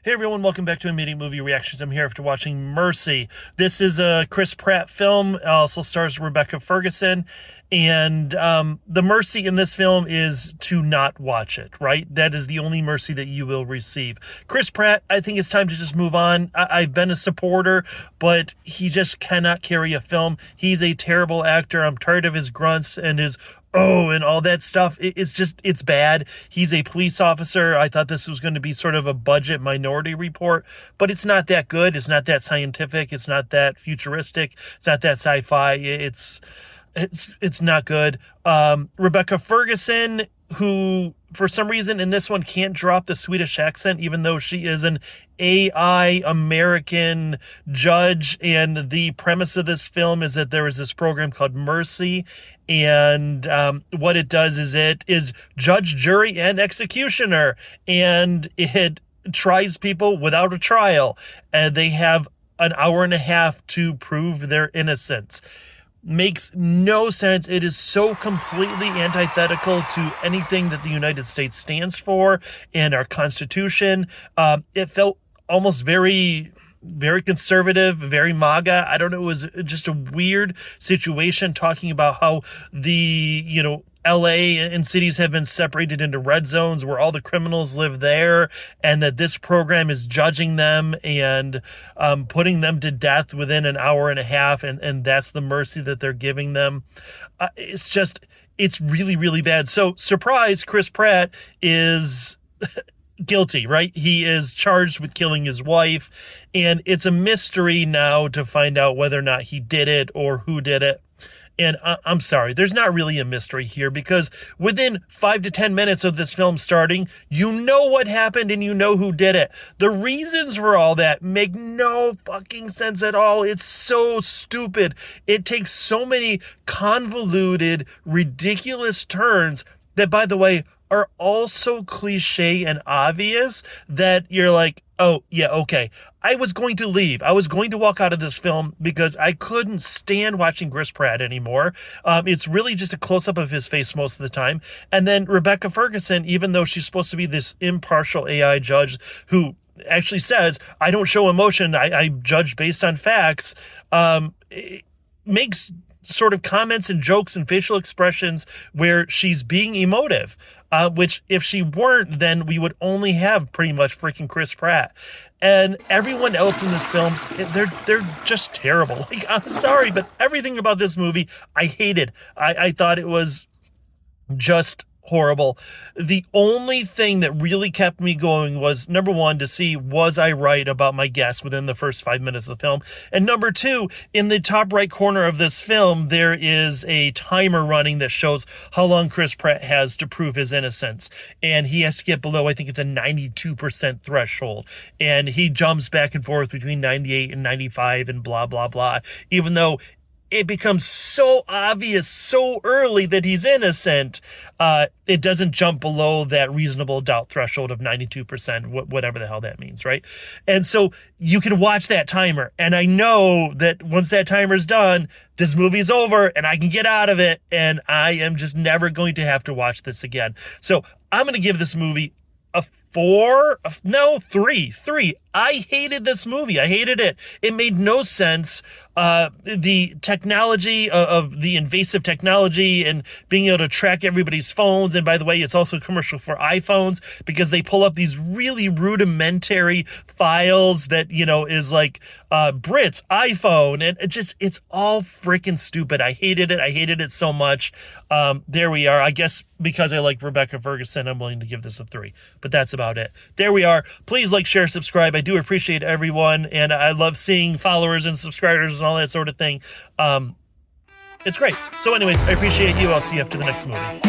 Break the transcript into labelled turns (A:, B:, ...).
A: Hey everyone, welcome back to Immediate Movie Reactions. I'm here after watching Mercy. This is a Chris Pratt film, also stars Rebecca Ferguson, and the mercy in this film is to not watch it, right? That is the only mercy that you will receive. Chris Pratt, I think it's time to just move on. I've been a supporter, but he just cannot carry a film. He's a terrible actor. I'm tired of his grunts and his and all that stuff. It's bad. He's a police officer. I thought this was going to be sort of a budget Minority Report, but it's not that good. It's not that scientific. It's not that futuristic. It's not that sci-fi. It's not good. Rebecca Ferguson, who for some reason in this one can't drop the Swedish accent, even though she is an AI American judge. And the premise of this film is that there is this program called Mercy. And what it does is it is judge, jury, and executioner. And it tries people without a trial. And they have an hour and a half to prove their innocence. Makes no sense. It is so completely antithetical to anything that the United States stands for and our Constitution. It felt almost very conservative, very MAGA. I don't know. It was just a weird situation talking about how LA and cities have been separated into red zones where all the criminals live there, and that this program is judging them and putting them to death within an hour and a half, and that's the mercy that they're giving them. It's really, really bad. So, surprise, Chris Pratt is guilty, right? He is charged with killing his wife, and it's a mystery now to find out whether or not he did it or who did it. And I'm sorry, there's not really a mystery here, because within 5 to 10 minutes of this film starting, you know what happened and you know who did it. The reasons for all that make no fucking sense at all. It's so stupid. It takes so many convoluted, ridiculous turns that, by the way, are all so cliche and obvious that you're like, oh, yeah, okay. I was going to leave. I was going to walk out of this film because I couldn't stand watching Chris Pratt anymore. It's really just a close-up of his face most of the time. And then Rebecca Ferguson, even though she's supposed to be this impartial AI judge who actually says, I don't show emotion, I judge based on facts, it makes sort of comments and jokes and facial expressions where she's being emotive, which if she weren't, then we would only have pretty much freaking Chris Pratt. And everyone else in this film, they're just terrible. Like, I'm sorry, but everything about this movie I hated. I thought it was just horrible. The only thing that really kept me going was, number one, to see was I right about my guess within the first 5 minutes of the film, and number two, in the top right corner of this film there is a timer running that shows how long Chris Pratt has to prove his innocence, and he has to get below, I think it's a 92% threshold, and he jumps back and forth between 98 and 95 and blah blah blah, even though it becomes so obvious so early that he's innocent. It doesn't jump below that reasonable doubt threshold of 92%, whatever the hell that means, right? And so you can watch that timer, and I know that once that timer's done, this movie's over and I can get out of it, and I am just never going to have to watch this again. So I'm going to give this movie a 4, no, 3. I hated this movie. I hated it. It made no sense. The technology of the invasive technology and being able to track everybody's phones. And by the way, it's also a commercial for iPhones because they pull up these really rudimentary files that, is like Brit's iPhone. And it's all freaking stupid. I hated it. I hated it so much. There we are. I guess because I like Rebecca Ferguson, I'm willing to give this a 3, but that's about it. There we are. Please like, share, subscribe. I do appreciate everyone, and I love seeing followers and subscribers and all that sort of thing. It's great. So anyways, I appreciate you. I'll see you after the next movie.